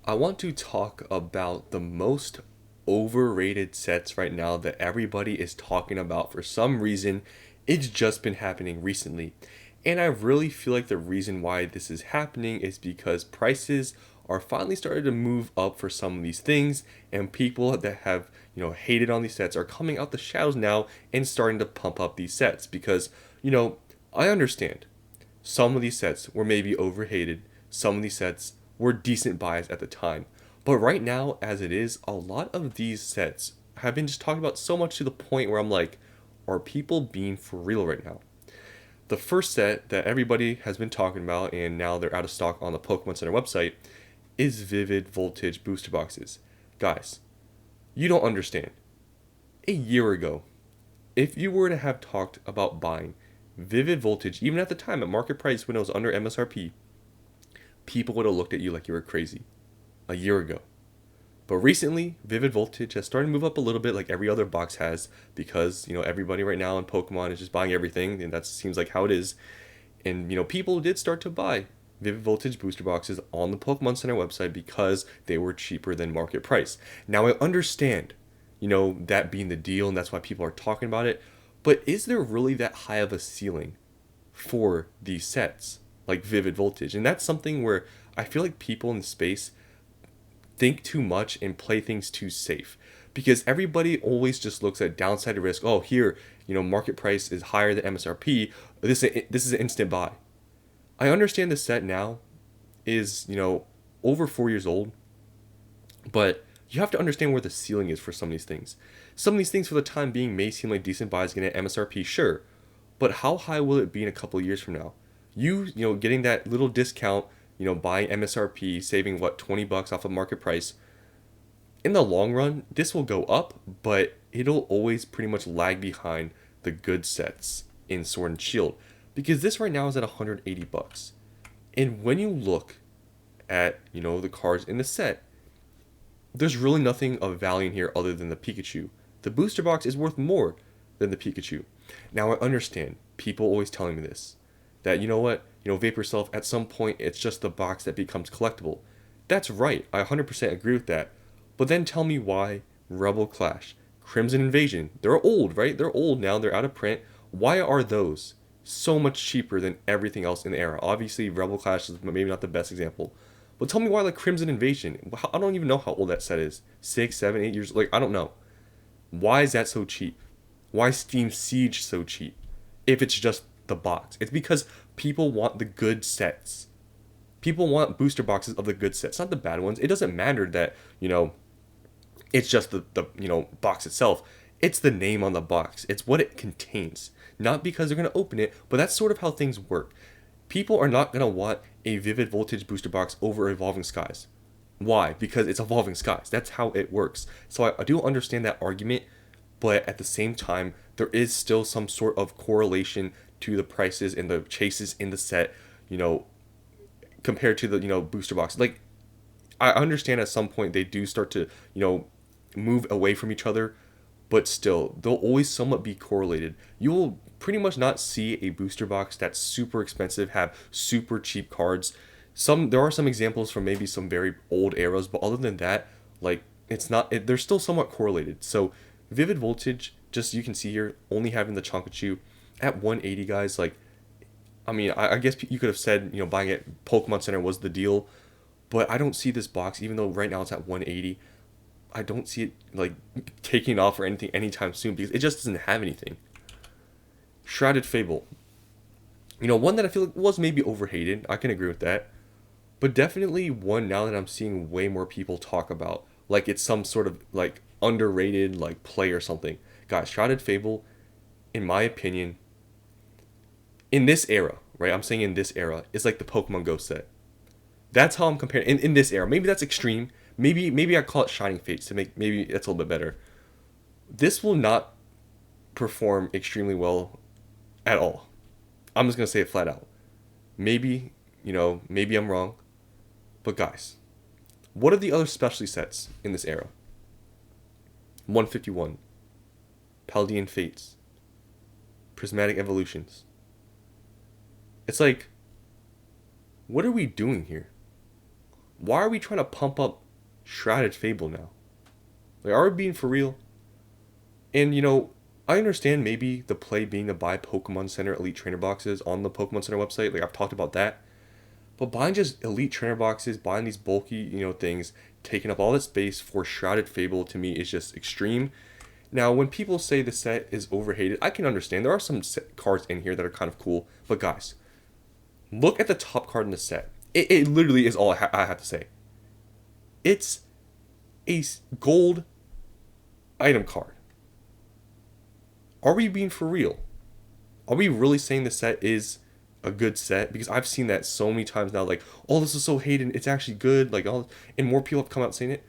I want to talk about the most overrated sets right now that everybody is talking about for some reason. It's just been happening recently. And I really feel like the reason why this is happening is because prices are finally starting to move up for some of these things, and people that have, hated on these sets are coming out the shadows now and starting to pump up these sets because, I understand some of these sets were maybe overhated. Some of these sets were decent buys at the time. But right now, as it is, a lot of these sets have been just talked about so much to the point where I'm like, are people being for real right now? The first set that everybody has been talking about, and now they're out of stock on the Pokemon Center website, is Vivid Voltage booster boxes. Guys, you don't understand. A year ago, if you were to have talked about buying Vivid Voltage, even at the time at market price when it was under MSRP, people would have looked at you like you were crazy a year ago. But recently, Vivid Voltage has started to move up a little bit like every other box has because, everybody right now in Pokemon is just buying everything, and that seems like how it is. And, people did start to buy Vivid Voltage booster boxes on the Pokemon Center website because they were cheaper than market price. Now, I understand, that being the deal, and that's why people are talking about it. But is there really that high of a ceiling for these sets, like Vivid Voltage? And that's something where I feel like people in the space think too much and play things too safe. Because everybody always just looks at downside risk. Oh, here, market price is higher than MSRP. This is an instant buy. I understand the set now is, over 4 years old, but you have to understand where the ceiling is for some of these things. Some of these things for the time being may seem like decent buys getting at MSRP, sure, but how high will it be in a couple of years from now? Getting that little discount, buying MSRP, saving what, $20 off of market price. In the long run, this will go up, but it'll always pretty much lag behind the good sets in Sword and Shield because this right now is at $180. And when you look at, the cards in the set, there's really nothing of value in here other than the Pikachu. The booster box is worth more than the Pikachu. Now I understand people always telling me this, that you know what, Vapor Self, at some point it's just the box that becomes collectible. That's right, I 100% agree with that. But then tell me why Rebel Clash, Crimson Invasion, they're old, right? They're old now, they're out of print. Why are those so much cheaper than everything else in the era? Obviously, Rebel Clash is maybe not the best example. But tell me why, like, Crimson Invasion. I don't even know how old that set is. 6, 7, 8 years. Like, I don't know. Why is that so cheap? Why is Steam Siege so cheap? If it's just the box. It's because people want the good sets. People want booster boxes of the good sets, not the bad ones. It doesn't matter that, it's just the box itself. It's the name on the box. It's what it contains. Not because they're going to open it, but that's sort of how things work. People are not going to want a Vivid Voltage booster box over Evolving Skies. Why? Because it's Evolving Skies. That's how it works. So I do understand that argument, but at the same time, there is still some sort of correlation to the prices and the chases in the set, compared to the, booster box. Like, I understand at some point they do start to, move away from each other, but still, they'll always somewhat be correlated. You will pretty much not see a booster box that's super expensive have super cheap cards. There are some examples from maybe some very old eras, but other than that, like, they're still somewhat correlated. So Vivid Voltage, just you can see here, only having the Chonkachu at 180, guys. Like, I mean, I guess you could have said, buying it Pokemon Center was the deal, but I don't see this box, even though right now it's at 180. I don't see it like taking off or anything anytime soon because it just doesn't have anything. Shrouded Fable. One that I feel like was maybe overhated. I can agree with that. But definitely one now that I'm seeing way more people talk about. Like it's some sort of like underrated like play or something. Guys, Shrouded Fable, in my opinion, in this era, right? I'm saying in this era, is like the Pokemon Go set. That's how I'm comparing in this era. Maybe that's extreme. Maybe I call it Shining Fates to make maybe that's a little bit better. This will not perform extremely well at all. I'm just gonna say it flat out. Maybe, maybe I'm wrong. But guys, what are the other specialty sets in this era? 151, Paldean Fates, Prismatic Evolutions. It's like, what are we doing here? Why are we trying to pump up Shrouded Fable now? Like, are we being for real? And I understand maybe the play being to buy Pokemon Center Elite Trainer boxes on the Pokemon Center website. Like, I've talked about that. But buying just Elite Trainer boxes, buying these bulky, things, taking up all that space for Shrouded Fable to me is just extreme. Now, when people say the set is overhated, I can understand. There are some cards in here that are kind of cool. But guys, look at the top card in the set. It literally is all I have to say. It's a gold item card. Are we being for real? Are we really saying the set is a good set? Because I've seen that so many times now, like, oh, this is so hated, it's actually good, like, and more people have come out saying it.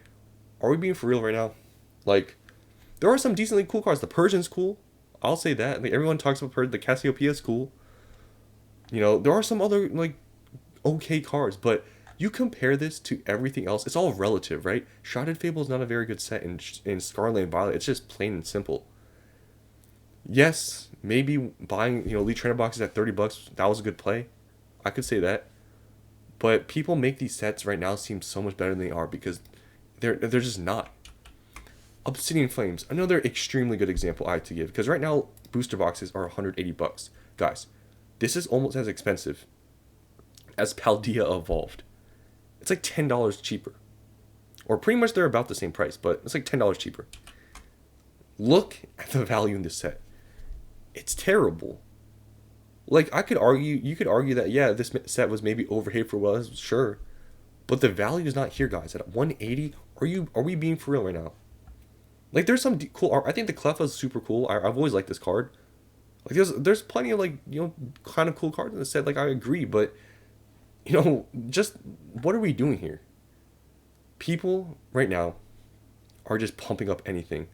Are we being for real right now? Like, there are some decently cool cards. The Persian's cool. I'll say that. Like, everyone talks about Persian. The Cassiopeia is cool. There are some other, like, okay cards, but you compare this to everything else, it's all relative, right? Shrouded Fable is not a very good set in Scarlet and Violet. It's just plain and simple. Yes, maybe buying, Elite Trainer boxes at $30, that was a good play. I could say that. But people make these sets right now seem so much better than they are because they're just not. Obsidian Flames, another extremely good example I have to give, because right now booster boxes are $180. Guys, this is almost as expensive as Paldea Evolved. It's like $10 cheaper. Or pretty much they're about the same price, but it's like $10 cheaper. Look at the value in this set. It's terrible. Like, you could argue that, yeah, this set was maybe overhated for what it was, sure. But the value is not here, guys. At 180, are we being for real right now? Like, there's some cool art. I think the Cleffa is super cool. I've always liked this card. Like, there's plenty of, like, kind of cool cards in the set. Like, I agree, but, just what are we doing here? People right now are just pumping up anything.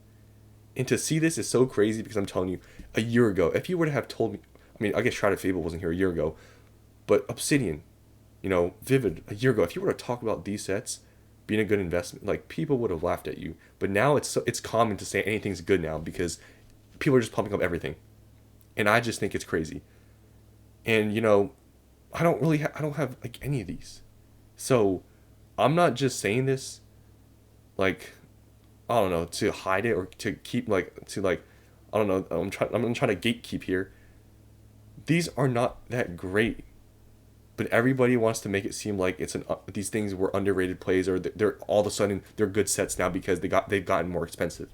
And to see this is so crazy because I'm telling you, a year ago, if you were to have told me, I mean, I guess Shrouded Fable wasn't here a year ago, but Obsidian, Vivid, a year ago, if you were to talk about these sets being a good investment, like, people would have laughed at you. But now it's common to say anything's good now because people are just pumping up everything. And I just think it's crazy. And, I don't have, like, any of these. So, I'm not just saying this, like, I don't know, to hide it or to keep, like, I don't know, I'm trying to gatekeep here. These are not that great, but everybody wants to make it seem like these things were underrated plays, or they're all of a sudden they're good sets now because they've gotten more expensive.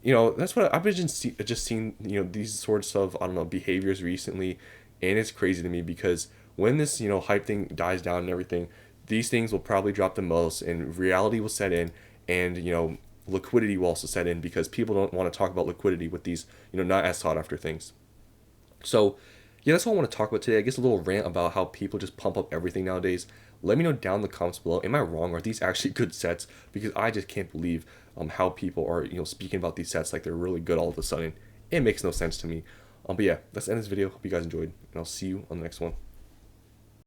That's what I've been just seeing, these sorts of, I don't know, behaviors recently, and it's crazy to me because when this, hype thing dies down and everything, these things will probably drop the most, and reality will set in, and liquidity will also set in because people don't want to talk about liquidity with these, not as sought after things. So, yeah, that's all I want to talk about today. I guess a little rant about how people just pump up everything nowadays. Let me know down in the comments below. Am I wrong? Are these actually good sets? Because I just can't believe how people are speaking about these sets like they're really good all of a sudden. It makes no sense to me. But yeah, let's end this video. Hope you guys enjoyed, and I'll see you on the next one.